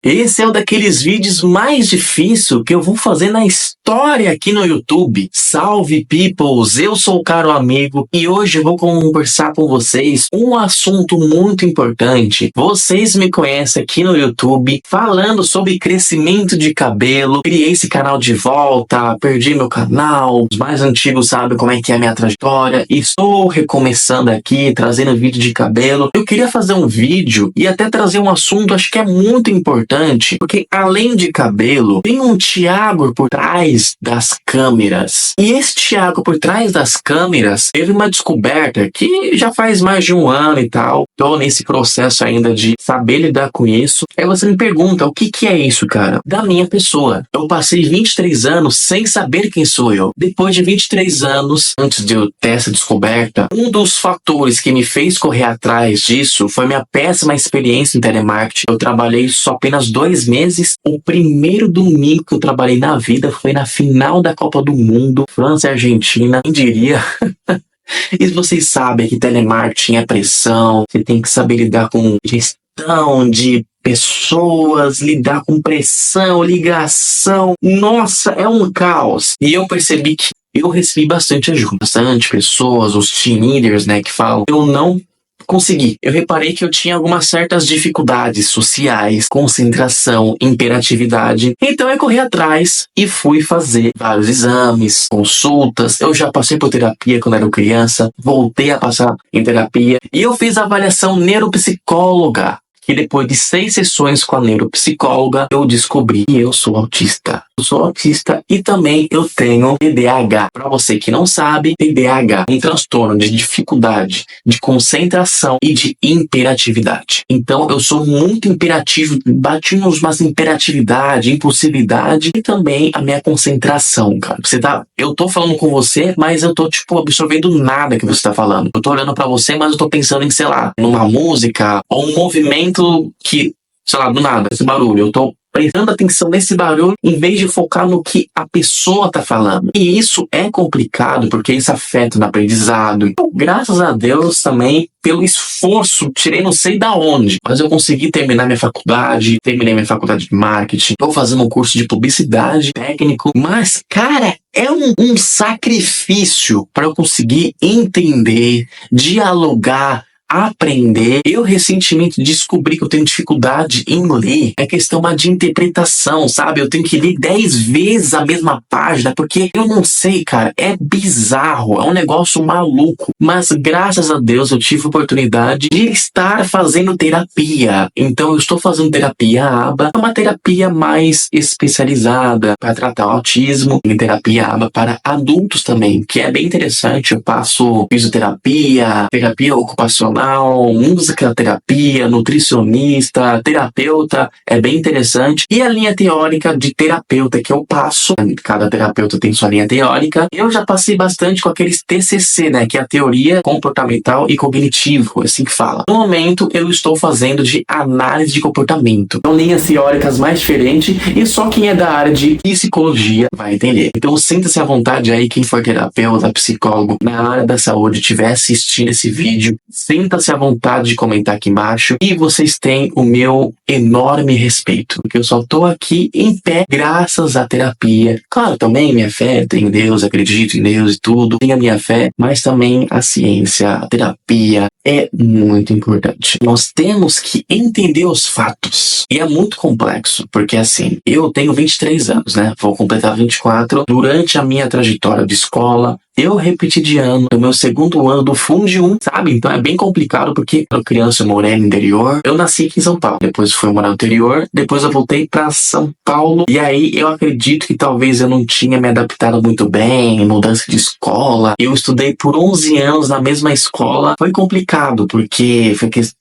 Esse é um daqueles vídeos mais difíceis que eu vou fazer na história aqui no YouTube. Salve, peoples! Eu sou o Caro Amigo e hoje eu vou conversar com vocês um assunto muito importante. Vocês me conhecem aqui no YouTube falando sobre crescimento de cabelo. Criei esse canal de volta, perdi meu canal. Os mais antigos sabem como é que é a minha trajetória. E estou recomeçando aqui, trazendo vídeo de cabelo. Eu queria fazer um vídeo e até trazer um assunto, acho que é muito importante. Porque além de cabelo, tem um Thiago por trás das câmeras. E esse Thiago por trás das câmeras teve uma descoberta que já faz mais de um ano e tal. Tô nesse processo ainda de saber lidar com isso. Aí você me pergunta, o que é isso, cara? Da minha pessoa. Eu passei 23 anos sem saber quem sou eu. Depois de 23 anos, antes de eu ter essa descoberta, um dos fatores que me fez correr atrás disso foi minha péssima experiência em telemarketing. Eu trabalhei só apenas 2 meses. O primeiro domingo que eu trabalhei na vida foi na final da Copa do Mundo, França e Argentina. Quem diria? E vocês sabem que telemarketing é pressão, você tem que saber lidar com gestão de pessoas, lidar com pressão, ligação. Nossa, é um caos. E eu percebi que eu recebi bastante ajuda, bastante pessoas, os team leaders, né, que falam. Eu não consegui. Eu reparei que eu tinha algumas certas dificuldades sociais, concentração, imperatividade. Então eu corri atrás e fui fazer vários exames, consultas. Eu já passei por terapia quando era criança, voltei a passar em terapia e eu fiz a avaliação neuropsicóloga. Que depois de 6 sessões com a neuropsicóloga, eu descobri que eu sou autista. Eu sou autista e também eu tenho TDAH. Para você que não sabe, TDAH é um transtorno de dificuldade, de concentração e de imperatividade. Então eu sou muito imperativo, bati umas imperatividade, impulsividade e também a minha concentração, cara. Eu tô falando com você, mas eu tô absorvendo nada que você tá falando. Eu tô olhando para você, mas eu tô pensando em, sei lá, numa música ou um movimento que, sei lá, do nada, esse barulho. Eu tô prestando atenção nesse barulho em vez de focar no que a pessoa tá falando. E isso é complicado porque isso afeta no aprendizado. Então, graças a Deus também, pelo esforço, tirei não sei da onde, mas eu consegui terminar minha faculdade, terminei minha faculdade de marketing, tô fazendo um curso de publicidade técnico, mas, cara, é um sacrifício para eu conseguir entender, dialogar, aprender. Eu recentemente descobri que eu tenho dificuldade em ler. É questão de interpretação, sabe? Eu tenho que ler 10 vezes a mesma página, porque eu não sei, cara. É bizarro, é um negócio maluco. Mas graças a Deus eu tive a oportunidade de estar fazendo terapia. Então eu estou fazendo terapia ABA, uma terapia mais especializada para tratar o autismo, e terapia ABA para adultos também, que é bem interessante. Eu passo fisioterapia, terapia ocupacional, música, terapia, nutricionista, terapeuta, é bem interessante. E a linha teórica de terapeuta que eu passo, cada terapeuta tem sua linha teórica, eu já passei bastante com aqueles TCC, né, que é a teoria comportamental e cognitivo, assim que fala. No momento, eu estou fazendo de análise de comportamento. São linhas teóricas mais diferentes e só quem é da área de psicologia vai entender. Então, sinta-se à vontade aí, quem for terapeuta, psicólogo, na área da saúde, estiver assistindo esse vídeo, sinta-se à vontade de comentar aqui embaixo e vocês têm o meu enorme respeito, porque eu só tô aqui em pé graças à terapia. Claro, também minha fé, tenho em Deus, acredito em Deus e tudo, tenho a minha fé, mas também a ciência, a terapia é muito importante. Nós temos que entender os fatos e é muito complexo, porque assim, eu tenho 23 anos, né? Vou completar 24. Durante a minha trajetória de escola, eu repeti de ano, no meu segundo ano do Fundi 1, sabe? Então é bem complicado porque eu criança, eu morei no interior. Eu nasci aqui em São Paulo, depois fui morar no interior, depois eu voltei pra São Paulo. E aí eu acredito que talvez eu não tinha me adaptado muito bem, mudança de escola. Eu estudei por 11 anos na mesma escola. Foi complicado porque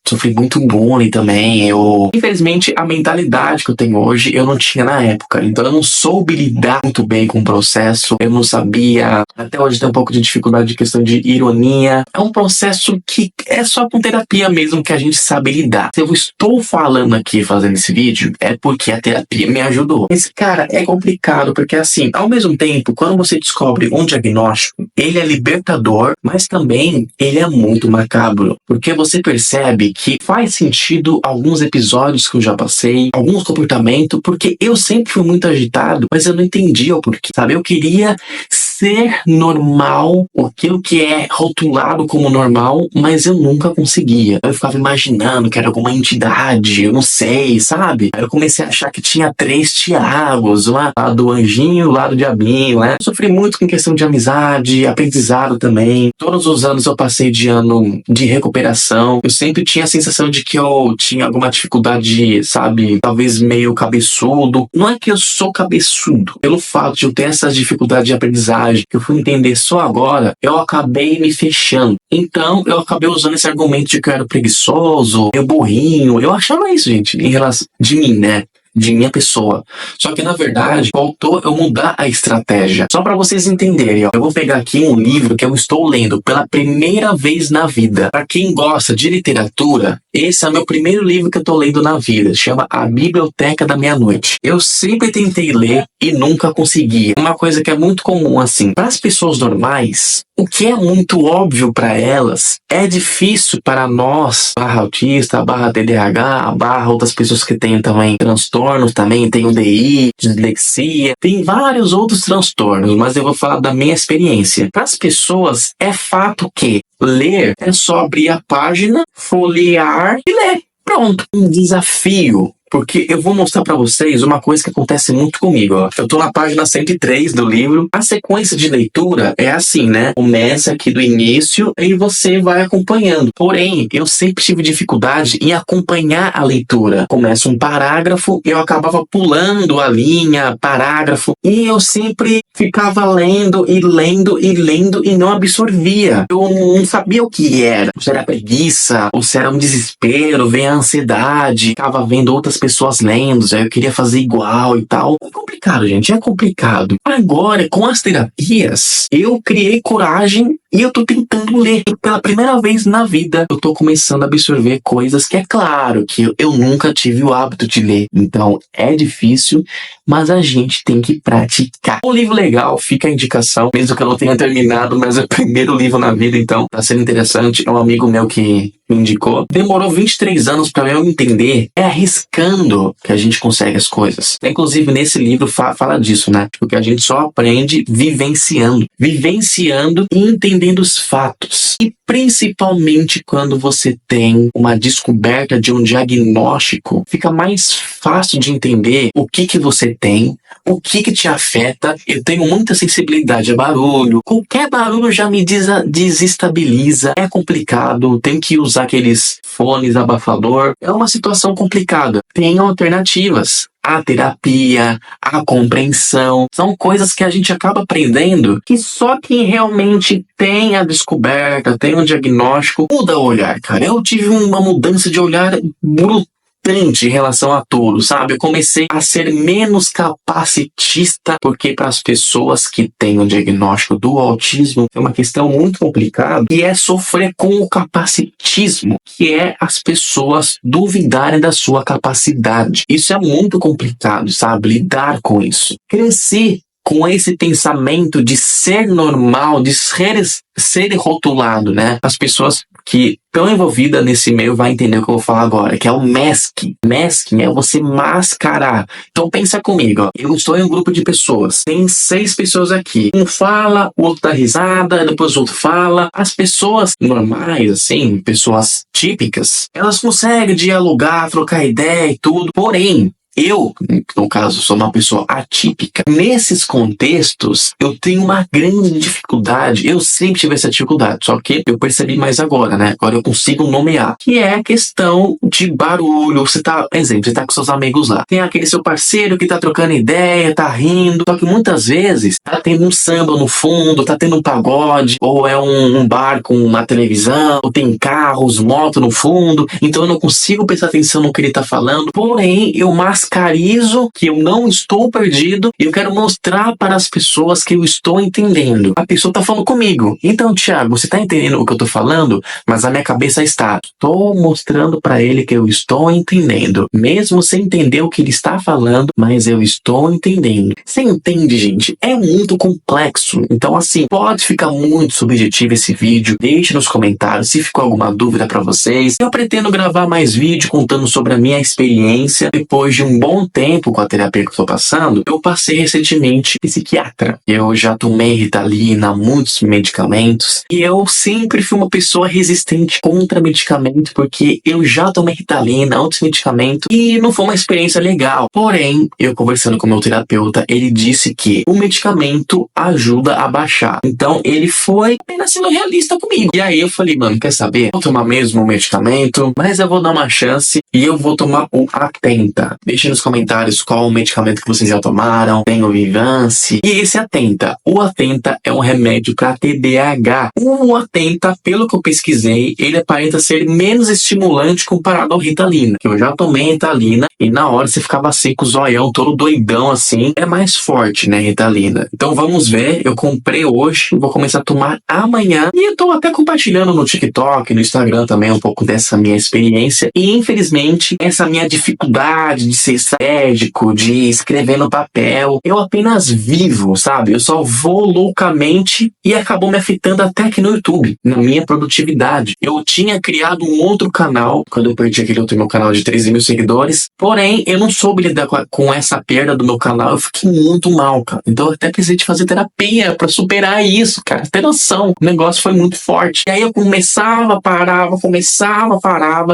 sofri muito bullying também. Infelizmente, a mentalidade que eu tenho hoje, eu não tinha na época. Então eu não soube lidar muito bem com o processo. Eu não sabia, até hoje tem um pouco de dificuldade de questão de ironia. É um processo que é só com terapia mesmo que a gente sabe lidar. Se eu estou falando aqui, fazendo esse vídeo, é porque a terapia me ajudou. Mas, cara, é complicado, porque assim, ao mesmo tempo, quando você descobre um diagnóstico, ele é libertador, mas também ele é muito macabro. Porque você percebe que faz sentido alguns episódios que eu já passei, alguns comportamentos, porque eu sempre fui muito agitado, mas eu não entendia o porquê, sabe? Eu queria ser normal, aquilo que é rotulado como normal, mas eu nunca conseguia. Eu ficava imaginando que era alguma entidade, eu não sei, sabe? Aí eu comecei a achar que tinha 3 Tiagos, um lado do anjinho e o lado do diabinho, né? Eu sofri muito com questão de amizade, aprendizado também. Todos os anos eu passei de ano de recuperação. Eu sempre tinha a sensação de que eu tinha alguma dificuldade, sabe? Talvez meio cabeçudo. Não é que eu sou cabeçudo. Pelo fato de eu ter essas dificuldades de aprendizagem, que eu fui entender só agora, eu acabei me fechando. Então, eu acabei usando esse argumento de que eu era preguiçoso, eu burrinho. Eu achava isso, gente, em relação de mim, né? De minha pessoa. Só que, na verdade, faltou eu mudar a estratégia. Só para vocês entenderem, ó. Eu vou pegar aqui um livro que eu estou lendo pela primeira vez na vida. Para quem gosta de literatura, esse é o meu primeiro livro que eu tô lendo na vida. Chama A Biblioteca da Meia-Noite. Eu sempre tentei ler e nunca consegui. Uma coisa que é muito comum, assim. Para as pessoas normais, o que é muito óbvio para elas é difícil para nós, barra autista, barra TDAH, barra outras pessoas que têm também transtornos, também tem o DI, dislexia, tem vários outros transtornos, mas eu vou falar da minha experiência. Para as pessoas, é fato que ler é só abrir a página, folhear e ler. Pronto. Um desafio. Porque eu vou mostrar pra vocês uma coisa que acontece muito comigo, ó. Eu tô na página 103 do livro. A sequência de leitura é assim, né? Começa aqui do início e você vai acompanhando. Porém, eu sempre tive dificuldade em acompanhar a leitura. Começa um parágrafo, eu acabava pulando a linha, parágrafo, e eu sempre ficava lendo e lendo e lendo e não absorvia. Eu não sabia o que era. Se era preguiça, ou se era um desespero, vem a ansiedade, ficava vendo outras pessoas lendo, aí eu queria fazer igual e tal. É complicado, gente, é complicado. Agora, com as terapias, eu criei coragem e eu tô tentando ler. E pela primeira vez na vida, eu tô começando a absorver coisas que é claro que eu nunca tive o hábito de ler. Então, é difícil, mas a gente tem que praticar. Um livro legal, fica a indicação, mesmo que eu não tenha terminado, mas é o primeiro livro na vida, então tá sendo interessante. É um amigo meu que me indicou. Demorou 23 anos pra eu entender. É arriscando que a gente consegue as coisas. Inclusive, nesse livro fala disso, né? Porque a gente só aprende vivenciando. Vivenciando e entendendo os fatos. E principalmente quando você tem uma descoberta de um diagnóstico, fica mais fácil de entender o que você tem, o que te afeta. Eu tenho muita sensibilidade a barulho. Qualquer barulho já me desestabiliza. É complicado. Tenho que usar aqueles fones abafador. É uma situação complicada. Tem alternativas. A terapia, a compreensão, são coisas que a gente acaba aprendendo que só quem realmente tem a descoberta, tem um diagnóstico, muda o olhar, cara. Eu tive uma mudança de olhar brutal em relação a tudo, sabe? Eu comecei a ser menos capacitista, porque para as pessoas que têm o diagnóstico do autismo é uma questão muito complicada e é sofrer com o capacitismo, que é as pessoas duvidarem da sua capacidade. Isso é muito complicado, sabe? Lidar com isso. Cresci com esse pensamento de ser normal, de ser rotulado, né? As pessoas que estão envolvidas nesse meio vão entender o que eu vou falar agora, que é o masking. Masking é você mascarar. Então pensa comigo, ó. Eu estou em um grupo de pessoas. Tem 6 pessoas aqui. Um fala, o outro dá risada, depois o outro fala. As pessoas normais, assim, pessoas típicas, elas conseguem dialogar, trocar ideia e tudo. Porém, eu, no caso, sou uma pessoa atípica. Nesses contextos, eu tenho uma grande dificuldade. Eu sempre tive essa dificuldade, só que eu percebi mais agora, né? Agora eu consigo nomear. Que é a questão de barulho. Você tá, exemplo, você tá com seus amigos lá. Tem aquele seu parceiro que tá trocando ideia, tá rindo. Só que muitas vezes tá tendo um samba no fundo, tá tendo um pagode, ou é um bar com uma televisão, ou tem carros, moto no fundo. Então eu não consigo prestar atenção no que ele tá falando. Porém, eu mascaro descarizo que eu não estou perdido e eu quero mostrar para as pessoas que eu estou entendendo. A pessoa tá falando comigo. Então, Thiago, você tá entendendo o que eu tô falando? Mas a minha cabeça está. Estou mostrando para ele que eu estou entendendo. Mesmo sem entender o que ele está falando, mas eu estou entendendo. Você entende, gente? É muito complexo. Então, assim, pode ficar muito subjetivo esse vídeo. Deixe nos comentários se ficou alguma dúvida para vocês. Eu pretendo gravar mais vídeo contando sobre a minha experiência. Depois de um bom tempo com a terapia que eu estou passando, eu passei recentemente psiquiatra. Eu já tomei Ritalina, muitos medicamentos, e eu sempre fui uma pessoa resistente contra medicamento, porque eu já tomei Ritalina, outros medicamentos, e não foi uma experiência legal. Porém, eu conversando com meu terapeuta, ele disse que o medicamento ajuda a baixar. Então, ele foi apenas sendo realista comigo. E aí eu falei, mano, quer saber? Vou tomar mesmo o medicamento, mas eu vou dar uma chance e eu vou tomar o Atenta. Deixe nos comentários qual o medicamento que vocês já tomaram. Tem o Vivance e esse Atenta. O Atenta é um remédio para TDAH. O Atenta, pelo que eu pesquisei, ele aparenta ser menos estimulante comparado ao Ritalina. Que eu já tomei Ritalina e na hora você ficava assim com o zoião todo doidão assim. É mais forte, né, Ritalina. Então vamos ver. Eu comprei hoje, vou começar a tomar amanhã. E eu tô até compartilhando no TikTok, no Instagram também um pouco dessa minha experiência. E infelizmente, essa minha dificuldade de ser estratégico, de escrever no papel, eu apenas vivo, sabe? Eu só vou loucamente e acabou me afetando até aqui no YouTube, na minha produtividade. Eu tinha criado um outro canal, quando eu perdi aquele outro meu canal de 13 mil seguidores, porém, eu não soube lidar com essa perda do meu canal, eu fiquei muito mal, cara. Então eu até precisei de fazer terapia pra superar isso, cara. Tem noção, o negócio foi muito forte. E aí eu começava, parava.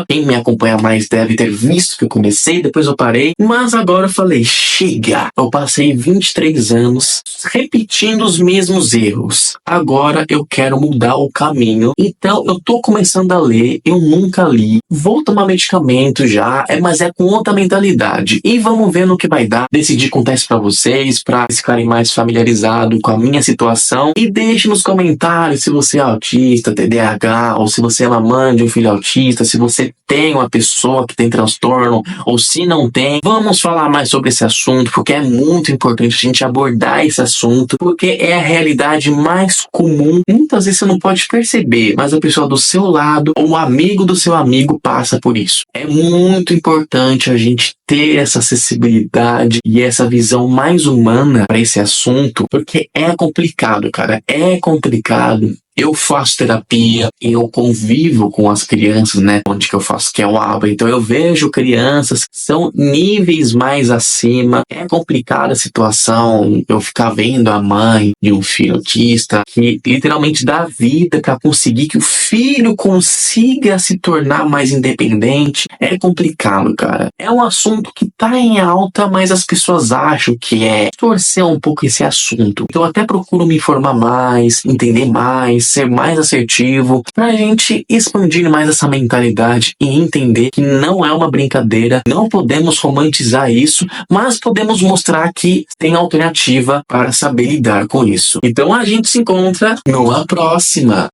Quem me acompanha mais deve ter visto que eu comecei, depois eu parei. Mas agora eu falei, chega! Eu passei 23 anos repetindo os mesmos erros. Agora eu quero mudar o caminho. Então eu tô começando a ler, eu nunca li. Vou tomar medicamento já, mas é com outra mentalidade. E vamos ver no que vai dar. Decidi contar isso pra vocês, pra ficarem mais familiarizados com a minha situação. E deixe nos comentários se você é autista, TDAH, ou se você é uma mãe de um filho autista, se você tem uma pessoa que tem transtorno, ou se não tem. Vamos falar mais sobre esse assunto, porque é muito importante a gente abordar esse assunto, porque é a realidade mais comum. Muitas vezes você não pode perceber, mas a pessoa do seu lado, ou o amigo do seu amigo passa por isso. É muito importante a gente ter essa acessibilidade e essa visão mais humana para esse assunto, porque é complicado, cara. É complicado. Eu faço terapia, eu convivo com as crianças, né? Onde que eu faço, que é o ABA. Então eu vejo crianças que são níveis mais acima. É complicada a situação. Eu ficar vendo a mãe de um filho autista que literalmente dá vida para conseguir que o filho consiga se tornar mais independente. É complicado, cara. É um assunto que tá em alta, mas as pessoas acham que é torcer um pouco esse assunto. Então eu até procuro me informar mais, entender mais, ser mais assertivo, pra gente expandir mais essa mentalidade e entender que não é uma brincadeira, não podemos romantizar isso, mas podemos mostrar que tem alternativa para saber lidar com isso. Então a gente se encontra numa próxima.